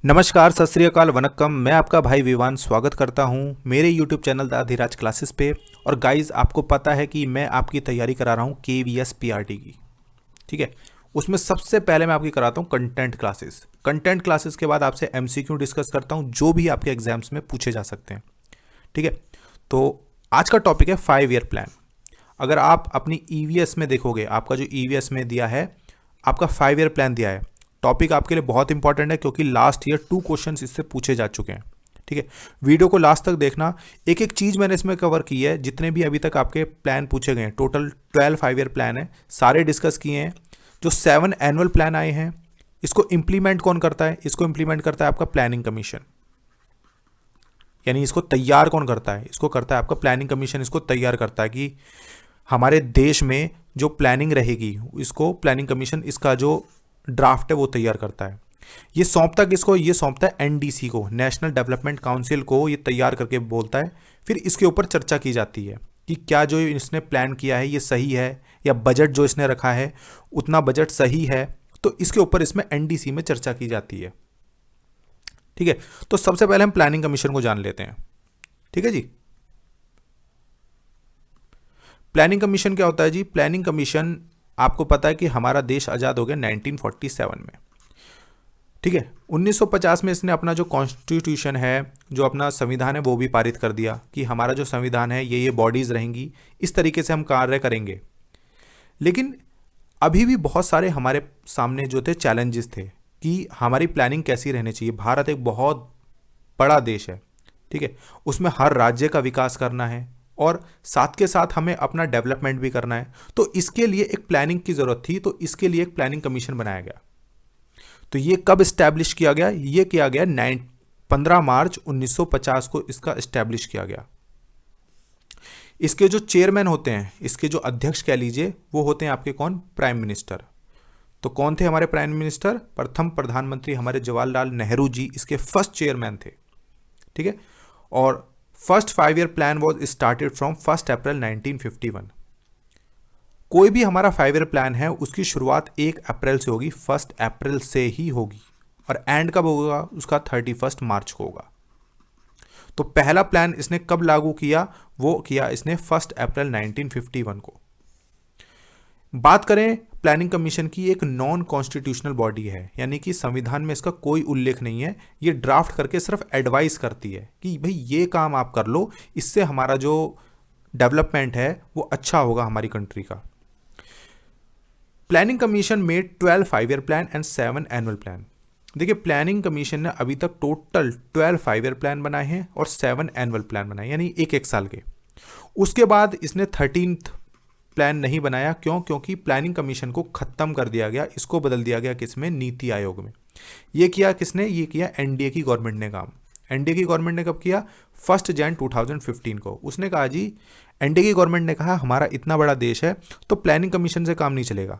नमस्कार, सत श्री अकाल, वनक्कम। मैं आपका भाई विवान स्वागत करता हूं मेरे YouTube channel the Adhiraj classes पे। और गाइस, आपको पता है कि मैं आपकी तैयारी करा रहा हूं KVS PRT की। ठीक है। उसमें सबसे पहले मैं आपकी कराता हूं कंटेंट क्लासेस। कंटेंट क्लासेस के बाद आपसे MCQ डिस्कस करता हूं जो भी आपके एग्जाम्स में पूछे जा सकते हैं। ठीक है। तो आज का टॉपिक है 5 ईयर प्लान। अगर आप अपनी EVS में देखोगे, आपका जो EVS में दिया है, आपका 5 ईयर प्लान दिया है। टॉपिक आपके लिए बहुत इंपॉर्टेंट है क्योंकि लास्ट ईयर 2 क्वेश्चंस इससे पूछे जा चुके हैं। ठीक है। वीडियो को लास्ट तक देखना। एक एक चीज़ मैंने इसमें कवर की है। जितने भी अभी तक आपके प्लान पूछे गए हैं, टोटल 12 5 ईयर प्लान है, सारे डिस्कस किए हैं। जो 7 एनुअल प्लान आए हैं, इसको इंप्लीमेंट कौन करता है? इसको इंप्लीमेंट करता है आपका प्लानिंग कमीशन। यानी इसको तैयार कौन करता है? इसको करता है आपका प्लानिंग कमीशन। इसको तैयार करता है कि हमारे देश में जो प्लानिंग रहेगी, इसको प्लानिंग कमीशन, इसका जो ड्राफ्ट है वो तैयार करता है। ये सौंपता किसको? ये सौंपता है NDC को, नेशनल डेवलपमेंट काउंसिल को। ये तैयार करके बोलता है। फिर इसके ऊपर चर्चा की जाती है कि क्या जो इसने प्लान किया है ये सही है, या बजट जो इसने रखा है उतना बजट सही है। तो इसके ऊपर इसमें NDC में चर्चा की जाती है। ठीक है। तो सबसे पहले हम प्लानिंग कमीशन को जान लेते हैं। ठीक है जी। प्लानिंग कमीशन क्या होता है जी? प्लानिंग कमीशन, आपको पता है कि हमारा देश आज़ाद हो गया 1947 में। ठीक है। 1950 में इसने अपना जो कॉन्स्टिट्यूशन है, जो अपना संविधान है, वो भी पारित कर दिया कि हमारा जो संविधान है ये बॉडीज़ रहेंगी, इस तरीके से हम कार्य करेंगे। लेकिन अभी भी बहुत सारे हमारे सामने जो थे चैलेंजेस थे कि हमारी प्लानिंग कैसी रहनी चाहिए। भारत एक बहुत बड़ा देश है। ठीक है। उसमें हर राज्य का विकास करना है और साथ के साथ हमें अपना डेवलपमेंट भी करना है। तो इसके लिए एक प्लानिंग की ज़रूरत थी। तो इसके लिए एक प्लानिंग कमीशन बनाया गया। तो ये कब इस्टेब्लिश किया गया? ये किया गया 15 मार्च 1950 को इसका इस्टेब्लिश किया गया। इसके जो चेयरमैन होते हैं, इसके जो अध्यक्ष कह लीजिए, वो होते हैं आपके कौन? Prime minister. तो कौन थे हमारे प्राइम मिनिस्टर? प्रथम प्रधानमंत्री हमारे जवाहरलाल नेहरू जी इसके फर्स्ट चेयरमैन थे। ठीक है। और first 5 year plan was started from 1 अप्रैल 1951। कोई भी हमारा 5 ईयर प्लान है उसकी शुरुआत 1 अप्रैल से होगी, 1 अप्रैल से ही होगी। और एंड कब होगा? उसका 31 मार्च को होगा। तो पहला प्लान इसने कब लागू किया? वो किया इसने 1 अप्रैल 1951 को। बात करें प्लानिंग कमीशन की, एक नॉन कॉन्स्टिट्यूशनल बॉडी है, यानी कि संविधान में इसका कोई उल्लेख नहीं है। ये ड्राफ्ट करके सिर्फ एडवाइस करती है कि भाई ये काम आप कर लो, इससे हमारा जो डेवलपमेंट है वो अच्छा होगा हमारी कंट्री का। Planning commission made 12 5 year plan and 7 annual plan. देखिए, प्लानिंग कमीशन ने अभी तक टोटल 12 5 ईयर प्लान बनाए हैं और 7 एनुअल प्लान बनाए, यानी एक एक साल के। उसके बाद इसने 13th प्लान नहीं बनाया। क्यों? क्योंकि प्लानिंग कमीशन को खत्म कर दिया गया। इसको बदल दिया गया किसमें? नीति आयोग में। ये किया किसने? ये किया NDA की गवर्नमेंट ने काम। NDA की गवर्नमेंट ने कब किया? 1 जनवरी 2015 को। उसने कहा जी, NDA की गवर्नमेंट ने कहा हमारा इतना बड़ा देश है तो प्लानिंग कमीशन से काम नहीं चलेगा,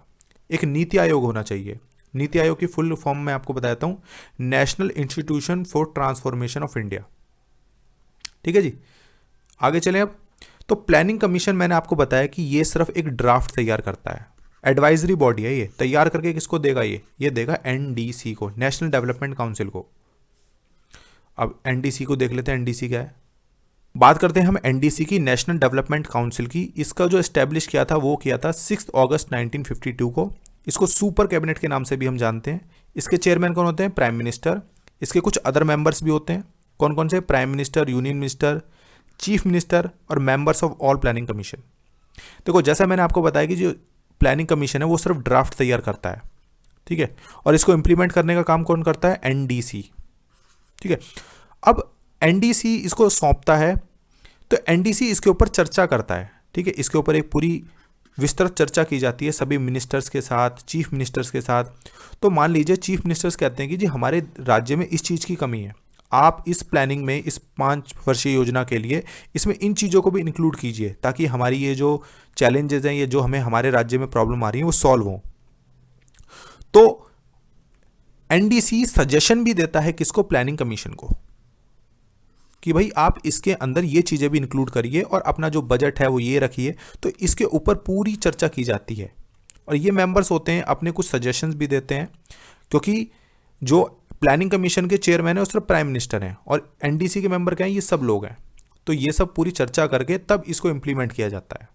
एक नीति आयोग होना चाहिए। नीति आयोग की फुल फॉर्म में आपको बताता हूँ, national institution for transformation of India. ठीक है जी। आगे चलें अब। तो प्लानिंग कमीशन, मैंने आपको बताया कि ये सिर्फ एक ड्राफ्ट तैयार करता है, एडवाइजरी बॉडी है। ये तैयार करके किसको देगा? ये देगा NDC को, नेशनल डेवलपमेंट काउंसिल को। अब NDC को देख लेते हैं, NDC क्या है। बात करते हैं हम NDC की, नेशनल डेवलपमेंट काउंसिल की। इसका जो एस्टेब्लिश किया था वो किया था 6 अगस्त 1952 को। इसको सुपर कैबिनेट के नाम से भी हम जानते हैं। इसके चेयरमैन कौन होते हैं? Prime minister. इसके कुछ अदर मेंबर्स भी होते हैं। कौन कौन से? Prime minister, union minister, chief minister और members of all planning commission. देखो, जैसा मैंने आपको बताया कि जो प्लानिंग कमीशन है वो सिर्फ ड्राफ्ट तैयार करता है। ठीक है। और इसको इंप्लीमेंट करने का काम कौन करता है? NDC। ठीक है। अब NDC इसको सौंपता है तो NDC इसके ऊपर चर्चा करता है। ठीक है। इसके ऊपर एक पूरी विस्तृत चर्चा की जाती है सभी मिनिस्टर्स के साथ, चीफ मिनिस्टर्स के साथ। तो मान लीजिए चीफ मिनिस्टर्स कहते हैं कि जी हमारे राज्य में इस चीज़ की कमी है, आप इस प्लानिंग में, इस 5 वर्षीय योजना के लिए इसमें इन चीज़ों को भी इंक्लूड कीजिए ताकि हमारी ये जो चैलेंजेस हैं, ये जो हमें हमारे राज्य में प्रॉब्लम आ रही है, वो सॉल्व हो। तो NDC सजेशन भी देता है किसको? प्लानिंग कमीशन को, कि भाई आप इसके अंदर ये चीज़ें भी इंक्लूड करिए और अपना जो बजट है वो ये रखिए। तो इसके ऊपर पूरी चर्चा की जाती है और ये मेंबर्स होते हैं अपने कुछ सजेशंस भी देते हैं, क्योंकि जो प्लानिंग कमीशन के चेयरमैन है और सिर्फ प्राइम मिनिस्टर हैं, और एनडीसी के मेंबर क्या हैं, ये सब लोग हैं। तो ये सब पूरी चर्चा करके तब इसको इम्प्लीमेंट किया जाता है।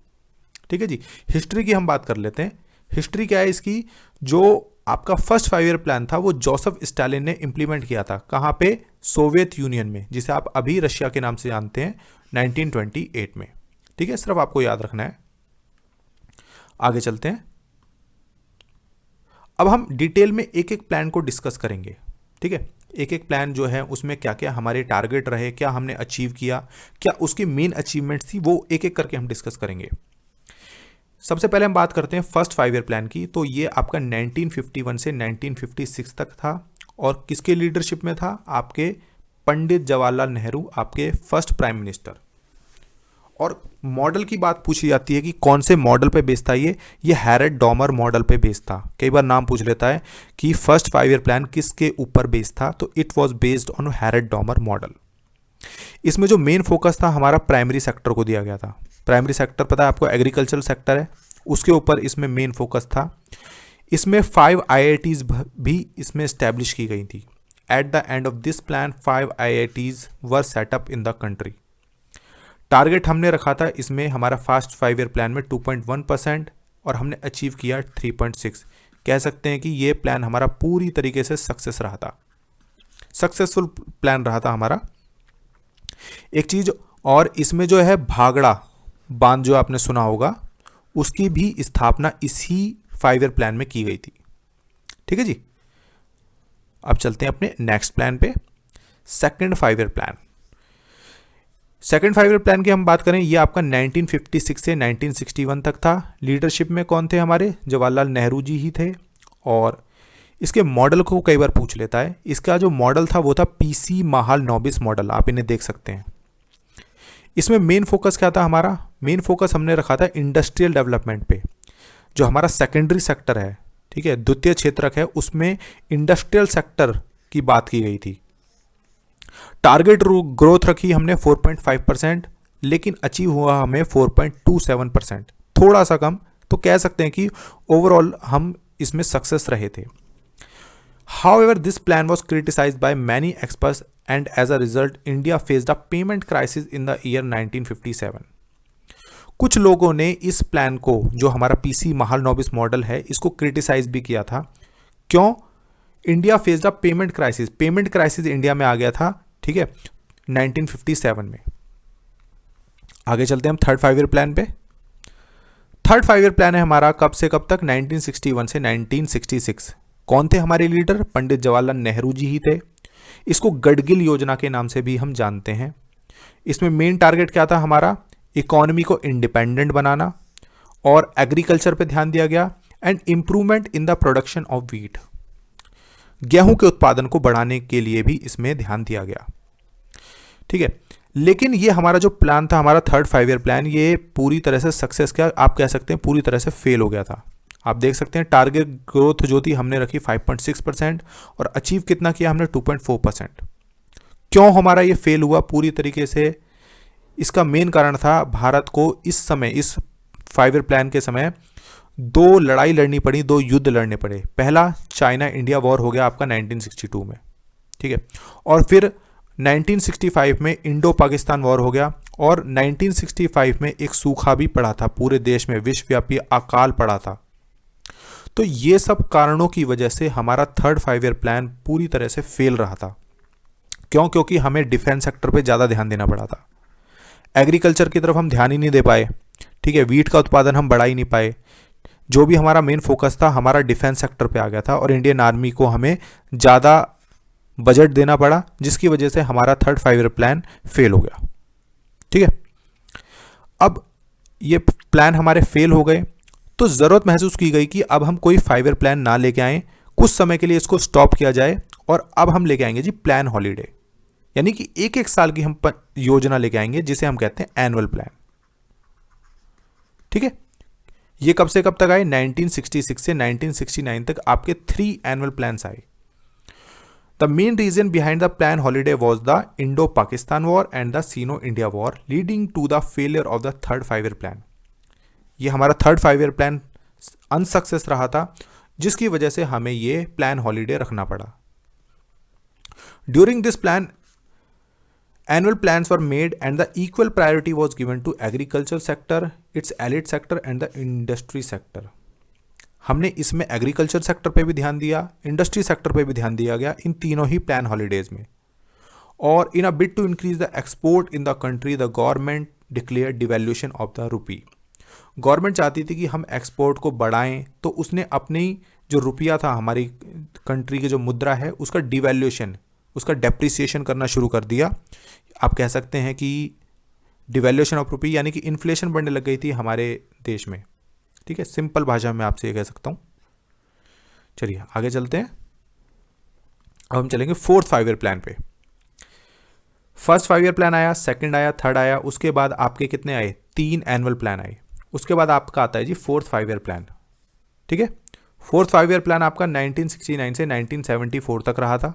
ठीक है जी। हिस्ट्री की हम बात कर लेते हैं। हिस्ट्री क्या है इसकी, जो आपका फर्स्ट 5 ईयर प्लान था वो जोसेफ स्टालिन ने इंप्लीमेंट किया था। कहाँ पे? सोवियत यूनियन में, जिसे आप अभी रशिया के नाम से जानते हैं, 1928 में। ठीक है, सिर्फ आपको याद रखना है। आगे चलते हैं। अब हम डिटेल में एक एक प्लान को डिस्कस करेंगे। ठीक है, एक एक प्लान जो है उसमें क्या क्या हमारे टारगेट रहे, क्या हमने अचीव किया, क्या उसकी मेन अचीवमेंट्स थी, वो एक एक करके हम डिस्कस करेंगे। सबसे पहले हम बात करते हैं फर्स्ट 5 ईयर प्लान की। तो ये आपका 1951 से 1956 तक था, और किसके लीडरशिप में था? आपके पंडित जवाहरलाल नेहरू, आपके फर्स्ट प्राइम मिनिस्टर। और मॉडल की बात पूछी जाती है कि कौन से मॉडल पे बेस्ड था ये हैरेड डॉमर मॉडल पे बेस्ड था। कई बार नाम पूछ लेता है कि फर्स्ट 5 ईयर प्लान किसके ऊपर बेस्ड था, तो it was based on Harrod Domar model. इसमें जो मेन फोकस था हमारा प्राइमरी सेक्टर को दिया गया था। प्राइमरी सेक्टर पता है आपको, एग्रीकल्चरल सेक्टर है, उसके ऊपर इसमें मेन फोकस था। इसमें 5 IITs भी इसमें एस्टैब्लिश की गई थी। At the end of this plan 5 IITs were set up in the country. Target हमने रखा था इसमें हमारा फर्स्ट 5 ईयर प्लान में 2.1%, और हमने अचीव किया 3.6। कह सकते हैं कि ये प्लान हमारा पूरी तरीके से सक्सेस रहा था, सक्सेसफुल प्लान रहा था हमारा। एक चीज और, इसमें जो है भागड़ा बांध जो आपने सुना होगा, उसकी भी स्थापना इसी 5 ईयर प्लान में की गई थी। ठीक है जी। अब चलते हैं अपने नेक्स्ट प्लान पे, second 5 year plan. Second 5 year plan की हम बात करें, ये आपका 1956 से 1961 तक था। लीडरशिप में कौन थे? हमारे जवाहरलाल नेहरू जी ही थे। और इसके मॉडल को कई बार पूछ लेता है। इसका जो मॉडल था वो था PC महालनोबिस मॉडल, आप इन्हें देख सकते हैं। इसमें मेन फोकस क्या था हमारा? मेन फोकस हमने रखा था इंडस्ट्रियल डेवलपमेंट पे। जो हमारा सेकेंडरी सेक्टर है, ठीक है, द्वितीय क्षेत्रक है, उसमें इंडस्ट्रियल सेक्टर की बात की गई थी। टारगेट ग्रोथ रखी हमने 4.5%, लेकिन अचीव हुआ हमें 4.27%, थोड़ा सा कम। तो कह सकते हैं कि ओवरऑल हम इसमें सक्सेस रहे थे। However, this plan was criticized by many experts, and as a result, India faced a payment crisis in the year 1957. कुछ लोगों ने इस प्लान को, जो हमारा PC महालनोबिस मॉडल है, इसको क्रिटिसाइज भी किया था। क्यों? India faced a payment crisis. Payment crisis India में आ गया था, ठीक है, 1957 में। आगे चलते हैं हम थर्ड 5 ईयर प्लान पे। थर्ड 5 ईयर प्लान है हमारा कब से कब तक? 1961 से 1966। कौन थे हमारे लीडर? पंडित जवाहरलाल नेहरू जी ही थे। इसको गडगिल योजना के नाम से भी हम जानते हैं। इसमें मेन टारगेट क्या था हमारा? इकोनॉमी को इंडिपेंडेंट बनाना, और एग्रीकल्चर पे ध्यान दिया गया, and improvement in the production of wheat. गेहूं के उत्पादन को बढ़ाने के लिए भी इसमें ध्यान दिया गया। ठीक है, लेकिन ये हमारा जो प्लान था, हमारा थर्ड 5 ईयर प्लान, ये पूरी तरह से सक्सेस, क्या आप कह सकते हैं, पूरी तरह से फेल हो गया था। आप देख सकते हैं टारगेट ग्रोथ जो थी हमने रखी 5.6%, और अचीव कितना किया हमने? 2.4%। क्यों हमारा ये फेल हुआ पूरी तरीके से? इसका मेन कारण था भारत को इस समय, इस 5 ईयर प्लान के समय, 2 लड़ाई लड़नी पड़ी, 2 युद्ध लड़ने पड़े। पहला चाइना इंडिया वॉर हो गया आपका 1962 में, ठीक है, और फिर 1965 में इंडो पाकिस्तान वॉर हो गया, और 1965 में एक सूखा भी पड़ा था, पूरे देश में विश्वव्यापी अकाल पड़ा था। तो ये सब कारणों की वजह से हमारा थर्ड 5 ईयर प्लान पूरी तरह से फेल रहा था। क्यों? क्योंकि हमें डिफेंस सेक्टर पे ज़्यादा ध्यान देना पड़ा था। एग्रीकल्चर की तरफ हम ध्यान ही नहीं दे पाए, ठीक है, व्हीट का उत्पादन हम बढ़ा ही नहीं पाए। जो भी हमारा मेन फोकस था हमारा डिफेंस सेक्टर पे आ गया था, और इंडियन आर्मी को हमें ज़्यादा बजट देना पड़ा, जिसकी वजह से हमारा थर्ड 5 ईयर प्लान फेल हो गया। ठीक है, अब ये प्लान हमारे फेल हो गए, तो ज़रूरत महसूस की गई कि अब हम कोई 5 ईयर प्लान ना लेके आएँ, कुछ समय के लिए इसको स्टॉप किया जाए, और अब हम लेके आएंगे जी प्लान हॉलीडे। यानी कि एक एक साल की हम योजना लेके आएंगे, जिसे हम कहते हैं एनुअल प्लान। ठीक है, ये कब से कब तक आए? 1966 से 1969 तक आपके 3 एनुअल प्लान्स आए। The main reason behind the plan holiday was the Indo Pakistan war and the Sino India war, leading to the failure of the third 5 year plan. ये हमारा थर्ड 5 ईयर प्लान अनसक्सेस रहा था, जिसकी वजह से हमें ये प्लान हॉलीडे रखना पड़ा। During this plan annual plans were made and the equal priority was given to agriculture sector, its allied sector and the industry sector. हमने इसमें एग्रीकल्चर सेक्टर पे भी ध्यान दिया, इंडस्ट्री सेक्टर पे भी ध्यान दिया गया इन तीनों ही प्लान हॉलीडेज में. और in a bid to increase the export in the country the government declare devaluation of the rupee. Government चाहती थी कि हम एक्सपोर्ट को बढ़ाएं, तो उसने अपनी जो रुपया था, हमारी कंट्री की जो मुद्रा है, उसका डिवैल्यूएशन, उसका डेप्रिसिएशन करना शुरू कर दिया. आप कह सकते हैं कि डिवैल्यूएशन ऑफ रुपी, यानी कि इन्फ्लेशन बढ़ने लग गई थी हमारे देश में. ठीक है, सिंपल भाषा में आपसे ये कह सकता हूं. चलिए आगे चलते हैं. अब हम चलेंगे फोर्थ 5 ईयर प्लान पे. फर्स्ट 5 ईयर प्लान आया, सेकंड आया, थर्ड आया, उसके बाद आपके कितने आए, 3 एनुअल प्लान आए. उसके बाद आपका आता है जी फोर्थ 5 ईयर प्लान. ठीक है, फोर्थ 5 ईयर प्लान आपका 1969 से 1974 तक रहा था.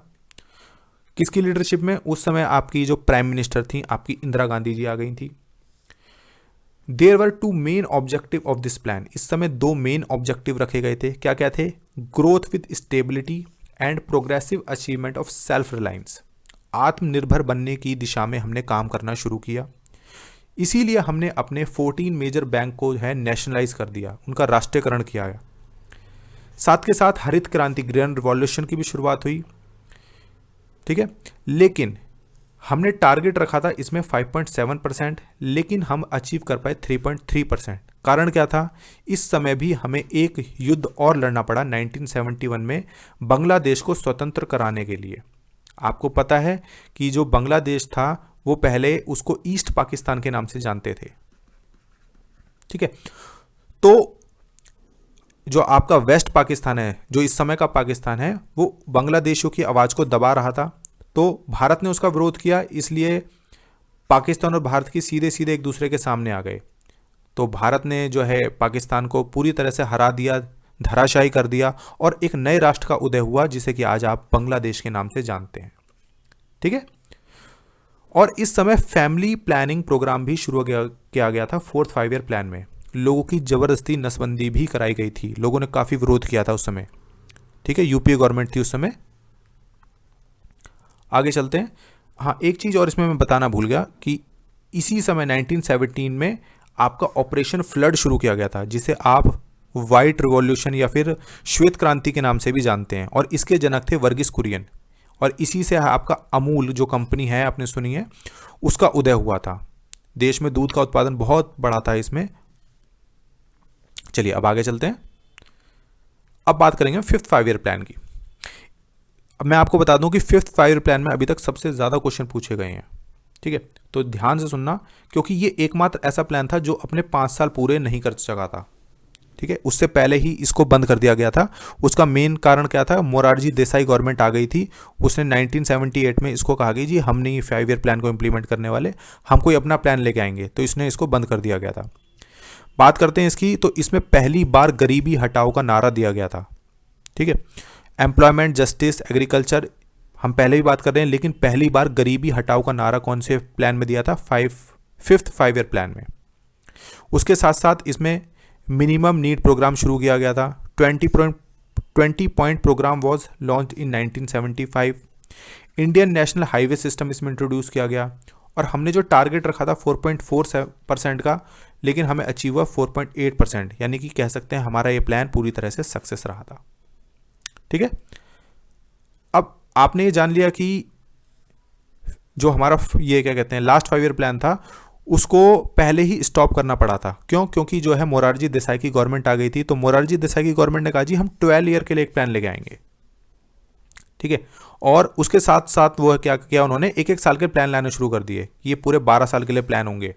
किसकी लीडरशिप में? उस समय आपकी जो प्राइम मिनिस्टर थी, आपकी इंदिरा गांधी जी आ गई थी. There were 2 main objective of this plan. इस समय 2 मेन ऑब्जेक्टिव रखे गए थे. क्या क्या थे? Growth with stability and progressive achievement of self reliance. आत्मनिर्भर बनने की दिशा में हमने काम करना शुरू किया. इसीलिए हमने अपने 14 मेजर बैंक को है नेशनलाइज कर दिया, उनका राष्ट्रीयकरण किया गया. साथ के साथ हरित क्रांति, ग्रीन रिवॉल्यूशन की भी शुरुआत हुई. ठीक है, लेकिन हमने टारगेट रखा था इसमें 5.7%, लेकिन हम अचीव कर पाए 3.3%. कारण क्या था? इस समय भी हमें एक युद्ध और लड़ना पड़ा 1971 में बांग्लादेश को स्वतंत्र कराने के लिए. आपको पता है कि जो बांग्लादेश था वो पहले उसको ईस्ट पाकिस्तान के नाम से जानते थे. ठीक है, तो जो आपका वेस्ट पाकिस्तान है, जो इस समय का पाकिस्तान है, वो बांग्लादेशियों की आवाज़ को दबा रहा था. तो भारत ने उसका विरोध किया, इसलिए पाकिस्तान और भारत की सीधे सीधे एक दूसरे के सामने आ गए. तो भारत ने जो है पाकिस्तान को पूरी तरह से हरा दिया, धराशायी कर दिया, और एक नए राष्ट्र का उदय हुआ जिसे कि आज आप बांग्लादेश के नाम से जानते हैं. ठीक है, और इस समय फैमिली प्लानिंग प्रोग्राम भी शुरू किया गया था फोर्थ 5 ईयर प्लान में. लोगों की जबरदस्ती नसबंदी भी कराई गई थी. लोगों ने काफी विरोध किया था उस समय. ठीक है, यूपीए गवर्नमेंट थी उस समय. आगे चलते हैं. हाँ, एक चीज और इसमें मैं बताना भूल गया कि इसी समय 1917 में आपका ऑपरेशन फ्लड शुरू किया गया था, जिसे आप व्हाइट रिवॉल्यूशन या फिर श्वेत क्रांति के नाम से भी जानते हैं. और इसके जनक थे वर्गीस कुरियन. और इसी से आपका अमूल जो कंपनी है, आपने सुनी है, उसका उदय हुआ था. देश में दूध का उत्पादन बहुत बढ़ा था इसमें. चलिए अब आगे चलते हैं. अब बात करेंगे फिफ्थ 5 ईयर प्लान की. अब मैं आपको बता दूं कि फिफ्थ 5 ईयर प्लान में अभी तक सबसे ज्यादा क्वेश्चन पूछे गए हैं. ठीक है, तो ध्यान से सुनना, क्योंकि ये एकमात्र ऐसा प्लान था जो अपने 5 साल पूरे नहीं कर सका था. ठीक है, उससे पहले ही इसको बंद कर दिया गया था. उसका मेन कारण क्या था? मोरारजी देसाई गवर्नमेंट आ गई थी. उसने 1978 में इसको कहा कि जी हम नहीं 5 ईयर प्लान को इंप्लीमेंट करने वाले, हम कोई अपना प्लान लेके आएंगे. तो इसने इसको बंद कर दिया गया था. बात करते हैं इसकी, तो इसमें पहली बार गरीबी हटाओ का नारा दिया गया था. ठीक है, एम्प्लॉयमेंट, जस्टिस, एग्रीकल्चर हम पहले भी बात कर रहे हैं, लेकिन पहली बार गरीबी हटाओ का नारा कौन से प्लान में दिया था? फिफ्थ 5 ईयर प्लान में. उसके साथ साथ इसमें मिनिमम नीड प्रोग्राम शुरू किया गया था. 20 point programme was launched in 1975. Indian national highway system इसमें इंट्रोड्यूस किया गया. और हमने जो टारगेट रखा था 4.4% का, लेकिन हमें अचीव हुआ 4.8%, यानी कि कह सकते हैं हमारा ये प्लान पूरी तरह से सक्सेस रहा था. ठीक है, अब आपने ये जान लिया कि जो हमारा ये क्या कहते हैं लास्ट 5 ईयर प्लान था, उसको पहले ही स्टॉप करना पड़ा था. क्यों? क्योंकि जो है मोरारजी देसाई की गवर्नमेंट आ गई थी. तो मोरारजी देसाई की गवर्नमेंट ने कहा जी हम 12 ईयर के लिए एक प्लान लेके आएंगे. ठीक है, और उसके साथ साथ वो क्या किया, उन्होंने एक एक साल के प्लान लाने शुरू कर दिए. ये पूरे 12 साल के लिए प्लान होंगे.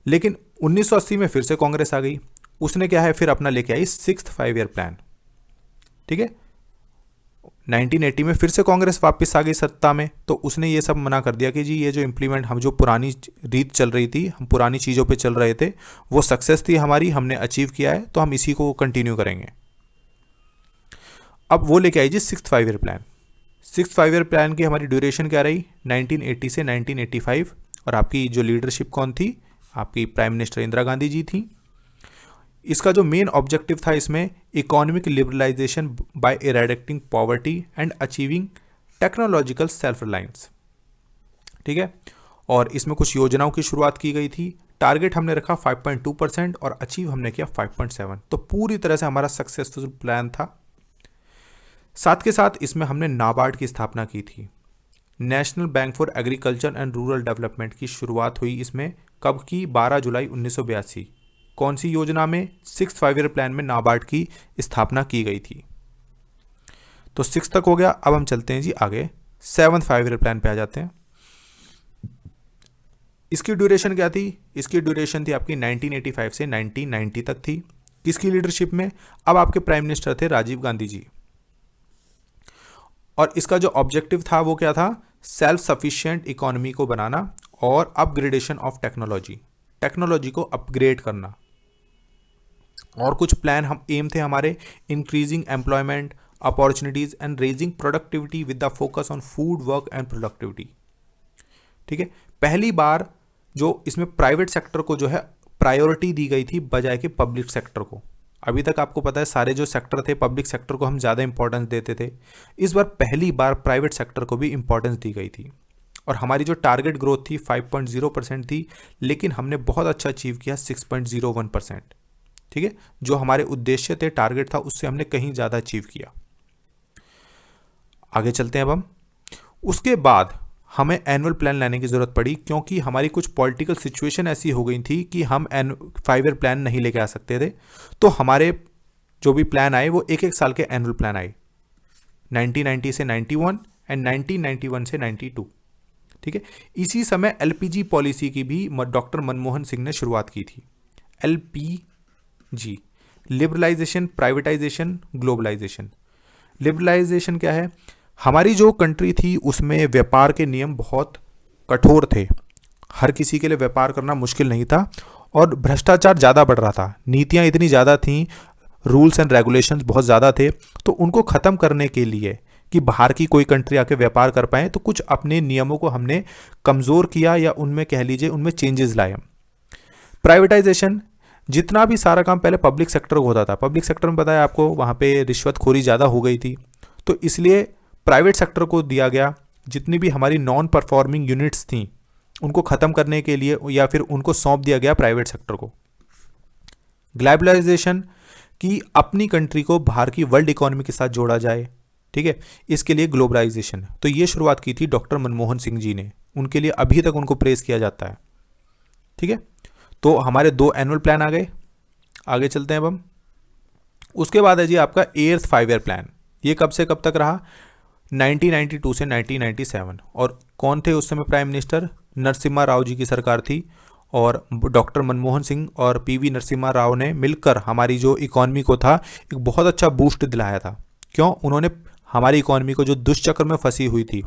लेकिन 1980 में फिर से कांग्रेस आ गई. उसने क्या है फिर अपना लेके आई 6th 5 ईयर प्लान. ठीक है, 1980 में फिर से कांग्रेस वापस आ गई सत्ता में. तो उसने ये सब मना कर दिया कि जी ये जो इम्प्लीमेंट, हम जो पुरानी रीत चल रही थी, हम पुरानी चीज़ों पे चल रहे थे, वो सक्सेस थी हमारी, हमने अचीव किया है, तो हम इसी को कंटिन्यू करेंगे. अब वो लेके आई जी 6th 5 year plan. 6th 5 year plan की हमारी ड्यूरेशन क्या रही? 1980 से 1985. और आपकी जो लीडरशिप कौन थी? आपकी प्राइम मिनिस्टर इंदिरा गांधी जी थी. इसका जो मेन ऑब्जेक्टिव था इसमें economic liberalisation by eradicating poverty and achieving technological self reliance. ठीक है, और इसमें कुछ योजनाओं की शुरुआत की गई थी। टारगेट हमने रखा 5.2% और अचीव हमने किया 5.7, तो पूरी तरह से हमारा सक्सेसफुल प्लान था। साथ के साथ इसमें हमने नाबार्ड की स्थापना की थी। National bank for agriculture and rural development की शुरुआत हुई इसमें कब की? 12 जुलाई 1982। कौन सी योजना में? 6th 5 ईयर प्लान में नाबार्ड की स्थापना की गई थी। तो 6 तक हो गया। अब हम चलते हैं जी आगे 7th 5 ईयर प्लान पे आ जाते हैं। इसकी ड्यूरेशन क्या थी? इसकी ड्यूरेशन थी आपकी 1985 से 1990 तक थी। किसकी लीडरशिप में? अब आपके प्राइम मिनिस्टर थे राजीव गांधी जी। और इसका जो ऑब्जेक्टिव था वो क्या था? सेल्फ सफिशिएंट इकोनॉमी को बनाना और अपग्रेडेशन ऑफ टेक्नोलॉजी को अपग्रेड करना। और कुछ प्लान हम एम थे हमारे, increasing employment opportunities and raising productivity with the focus on food work and productivity. ठीक है, पहली बार जो इसमें प्राइवेट सेक्टर को जो है प्रायोरिटी दी गई थी बजाय कि पब्लिक सेक्टर को। अभी तक आपको पता है सारे जो सेक्टर थे पब्लिक सेक्टर को हम ज़्यादा इंपॉर्टेंस देते थे, इस बार पहली बार प्राइवेट सेक्टर को भी इंपॉर्टेंस दी गई थी। और हमारी जो टारगेट ग्रोथ थी 5.0% थी, लेकिन हमने बहुत अच्छा अचीव किया 6.01%। ठीक है, जो हमारे उद्देश्य थे, टारगेट था, उससे हमने कहीं ज़्यादा अचीव किया। आगे चलते हैं अब हम। उसके बाद हमें एनुअल प्लान लाने की ज़रूरत पड़ी, क्योंकि हमारी कुछ पॉलिटिकल सिचुएशन ऐसी हो गई थी कि हम 5 ईयर प्लान नहीं लेके आ सकते थे। तो हमारे जो भी प्लान आए वो एक एक साल के एनुअल प्लान आए, 1990 से 91 एंड 1991 से 92। ठीक है, इसी समय एलपीजी पॉलिसी की भी डॉक्टर मनमोहन सिंह ने शुरुआत की थी। LPG, liberalisation, privatisation, globalisation. Liberalisation क्या है? हमारी जो कंट्री थी उसमें व्यापार के नियम बहुत कठोर थे, हर किसी के लिए व्यापार करना मुश्किल नहीं था, और भ्रष्टाचार ज़्यादा बढ़ रहा था, नीतियाँ इतनी ज़्यादा थीं, रूल्स एंड रेगुलेशंस बहुत ज़्यादा थे। तो उनको ख़त्म करने के लिए कि बाहर की कोई कंट्री आके व्यापार कर पाए, तो कुछ अपने नियमों को हमने कमज़ोर किया, या उनमें कह लीजिए उनमें चेंजेस लाए। प्राइवेटाइजेशन, जितना भी सारा काम पहले पब्लिक सेक्टर को होता था, पब्लिक सेक्टर में बताया आपको वहाँ पे रिश्वतखोरी ज़्यादा हो गई थी, तो इसलिए प्राइवेट सेक्टर को दिया गया जितनी भी हमारी नॉन परफॉर्मिंग यूनिट्स थी उनको ख़त्म करने के लिए, या फिर उनको सौंप दिया गया प्राइवेट सेक्टर को। ग्लोबलाइजेशन, कि अपनी कंट्री को बाहर की वर्ल्ड इकोनॉमी के साथ जोड़ा जाए। ठीक है, इसके लिए ग्लोबलाइजेशन, तो ये शुरुआत की थी डॉक्टर मनमोहन सिंह जी ने, उनके लिए अभी तक उनको प्रेज किया जाता है। ठीक है, तो हमारे 2 एनुअल प्लान आ गए। आगे चलते हैं अब हम। उसके बाद है जी आपका 8th 5 ईयर प्लान। ये कब से कब तक रहा? 1992 से 1997। और कौन थे उस समय प्राइम मिनिस्टर? नरसिम्हा राव जी की सरकार थी, और डॉक्टर मनमोहन सिंह और पीवी नरसिम्हा राव ने मिलकर हमारी जो इकॉनमी को था एक बहुत अच्छा बूस्ट दिलाया था। क्यों? उन्होंने हमारी इकॉनमी को जो दुष्चक्र में फंसी हुई थी,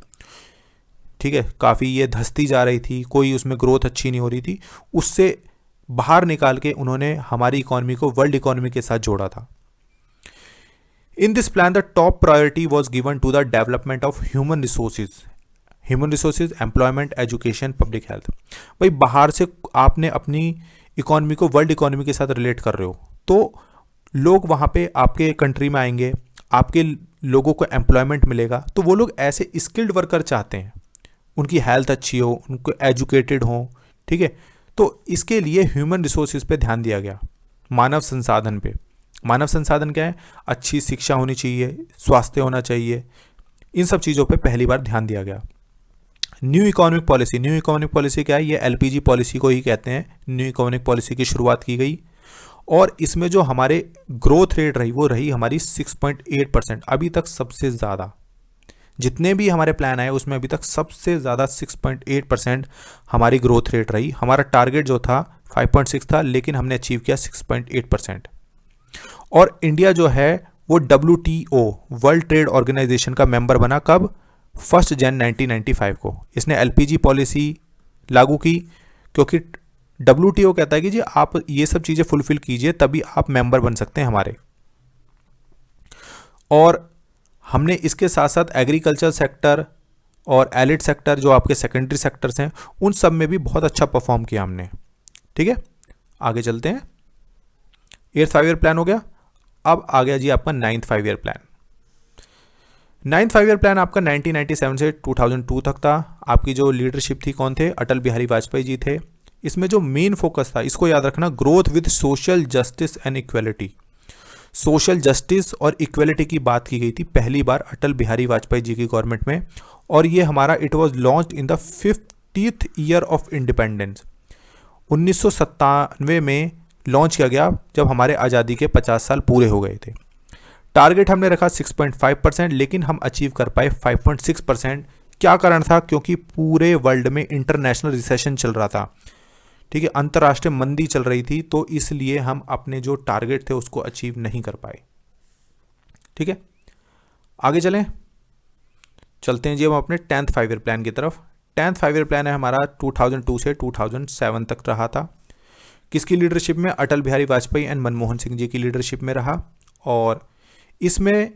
ठीक है, काफ़ी ये धंसती जा रही थी, कोई उसमें ग्रोथ अच्छी नहीं हो रही थी, उससे बाहर निकाल के उन्होंने हमारी इकॉनमी को वर्ल्ड इकॉनमी के साथ जोड़ा था। In this plan, the top priority was given to the development of human resources, employment, education, public health। भाई बाहर से आपने अपनी इकोनॉमी को वर्ल्ड इकोनॉमी के साथ रिलेट कर रहे हो, तो लोग वहाँ पे आपके कंट्री में आएंगे, आपके लोगों को एम्प्लॉयमेंट मिलेगा, तो वो लोग ऐसे स्किल्ड वर्कर चाहते हैं, उनकी हेल्थ अच्छी हो, उनको एजुकेटेड हो। ठीक है, तो इसके लिए ह्यूमन रिसोर्सेज पे ध्यान दिया गया, मानव संसाधन पे। मानव संसाधन क्या है? अच्छी शिक्षा होनी चाहिए, स्वास्थ्य होना चाहिए, इन सब चीज़ों पे पहली बार ध्यान दिया गया। New economic policy, new economic policy क्या है? ये एलपीजी पॉलिसी को ही कहते हैं। न्यू इकोनॉमिक पॉलिसी की शुरुआत की गई, और इसमें जो हमारे ग्रोथ रेट रही वो रही हमारी 6.8%। अभी तक सबसे ज़्यादा, जितने भी हमारे प्लान आए उसमें अभी तक सबसे ज़्यादा 6.8% हमारी ग्रोथ रेट रही। हमारा टारगेट जो था 5.6 था, लेकिन हमने अचीव किया 6.8%। और इंडिया जो है वो WTO, वर्ल्ड ट्रेड ऑर्गेनाइजेशन का मेंबर बना। कब? 1 जनवरी 1995 को इसने एलपीजी पॉलिसी लागू की, क्योंकि WTO कहता है कि जी आप ये सब चीज़ें फुलफिल कीजिए तभी आप मेंबर बन सकते हैं हमारे। और हमने इसके साथ साथ एग्रीकल्चर सेक्टर और एलिड सेक्टर, जो आपके सेकेंडरी सेक्टर्स हैं, उन सब में भी बहुत अच्छा परफॉर्म किया हमने। ठीक है, आगे चलते हैं। 8th 5 ईयर प्लान हो गया। अब आ गया जी आपका 9th 5 year plan. 9th 5 year plan आपका 1997 से 2002 तक था। आपकी जो लीडरशिप थी कौन थे? अटल बिहारी वाजपेयी जी थे। इसमें जो मेन फोकस था, इसको याद रखना, growth with social justice and equality. Social justice और इक्वलिटी की बात की गई थी पहली बार अटल बिहारी वाजपेयी जी की गवर्नमेंट में। और ये हमारा it was launch in the 50th year of independence. 1997 में लॉन्च किया गया जब हमारे आज़ादी के 50 साल पूरे हो गए थे। टारगेट हमने रखा 6.5%, लेकिन हम अचीव कर पाए 5.6%। क्या कारण था? क्योंकि पूरे वर्ल्ड में इंटरनेशनल रिसेशन चल रहा था, ठीक है, अंतर्राष्ट्रीय मंदी चल रही थी, तो इसलिए हम अपने जो टारगेट थे उसको अचीव नहीं कर पाए। ठीक है, आगे चलते हैं जी हम अपने 10th 5 ईयर प्लान की तरफ। 10th 5 ईयर प्लान है हमारा 2002 से 2007 तक रहा था। किसकी लीडरशिप में? अटल बिहारी वाजपेयी एंड मनमोहन सिंह जी की लीडरशिप में रहा। और इसमें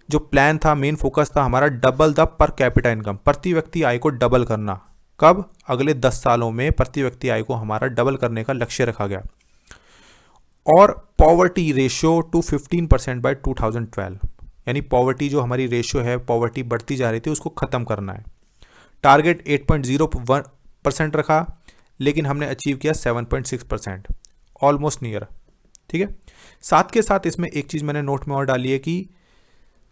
जो प्लान था, मेन फोकस था हमारा double the per capita income, प्रति व्यक्ति आय को डबल करना। कब? अगले 10 सालों में प्रति व्यक्ति आय को हमारा डबल करने का लक्ष्य रखा गया। और पॉवर्टी रेशियो टू 15% बाय 2012, यानी पॉवर्टी जो हमारी रेशियो है, पॉवर्टी बढ़ती जा रही थी, उसको खत्म करना है। टारगेट 8.01% रखा, लेकिन हमने अचीव किया 7.6%, ऑलमोस्ट नियर। ठीक है, साथ के साथ इसमें एक चीज़ मैंने नोट में और डाली है कि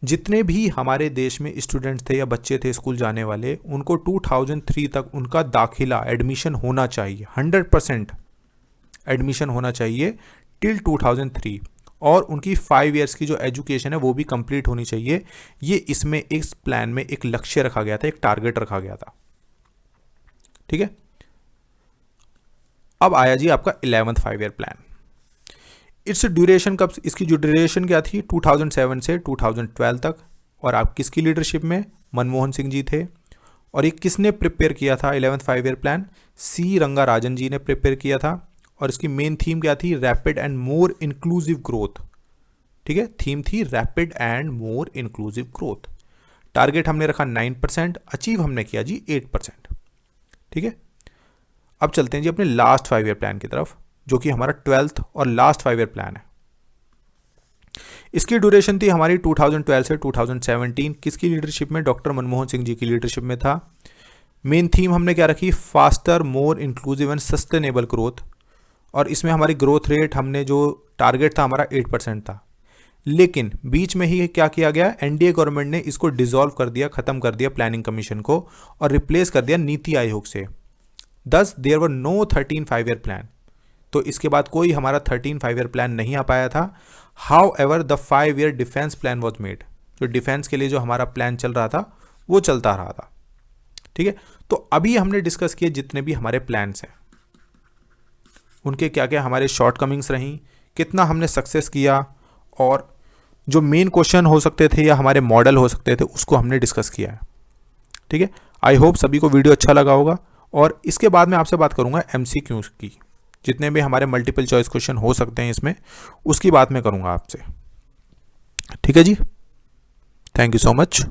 जितने भी हमारे देश में स्टूडेंट्स थे या बच्चे थे स्कूल जाने वाले, उनको 2003 तक उनका दाखिला एडमिशन होना चाहिए, 100% एडमिशन होना चाहिए टिल 2003। और उनकी 5 ईयर्स की जो एजुकेशन है वो भी कंप्लीट होनी चाहिए। ये इसमें इस प्लान में एक लक्ष्य रखा गया था, एक टारगेट रखा गया था। ठीक है, अब आया जी आपका 11th 5 year plan. It's duration कब? इसकी जो ड्यूरेशन क्या थी? 2007 से 2012 तक। और आप किसकी लीडरशिप में? मनमोहन सिंह जी थे। और ये किसने प्रिपेयर किया था 11th 5 ईयर प्लान? सी रंगाराजन जी ने प्रिपेयर किया था। और इसकी मेन थीम क्या थी? Rapid and more inclusive growth. ठीक है, थीम थी rapid and more inclusive growth. Target हमने रखा 9%, अचीव हमने किया जी 8%। ठीक है, अब चलते हैं जी अपने लास्ट 5 ईयर प्लान की तरफ, जो कि हमारा 12th और लास्ट 5 ईयर प्लान है। इसकी ड्यूरेशन थी हमारी 2012 से 2017। किसकी लीडरशिप में? डॉक्टर मनमोहन सिंह जी की लीडरशिप में था। मेन थीम हमने क्या रखी? Faster, more inclusive and sustainable growth. और इसमें हमारी ग्रोथ रेट, हमने जो टारगेट था हमारा 8% था, लेकिन बीच में ही क्या किया गया? एनडीए गवर्नमेंट ने इसको डिसॉल्व कर दिया, खत्म कर दिया प्लानिंग कमीशन को, और रिप्लेस कर दिया नीति आयोग से। Thus there were no 13 5 year plan. तो इसके बाद कोई हमारा 13 5 ईयर प्लान नहीं आ पाया था। How ever the 5 year defence plan was made. जो डिफेंस के लिए जो हमारा प्लान चल रहा था वो चलता रहा था। ठीक है, तो अभी हमने डिस्कस किए जितने भी हमारे प्लान्स हैं, उनके क्या क्या हमारे शॉर्टकमिंग्स रहीं, कितना हमने सक्सेस किया, और जो मेन क्वेश्चन हो सकते थे या हमारे मॉडल हो सकते थे उसको हमने डिस्कस किया है। ठीक है, आई होप सभी को वीडियो अच्छा लगा होगा। और इसके बाद मैं आपसे बात करूंगा MCQs की, जितने भी हमारे मल्टीपल चॉइस क्वेश्चन हो सकते हैं इसमें, उसकी बात मैं करूंगा आपसे। ठीक है जी, थैंक यू सो मच।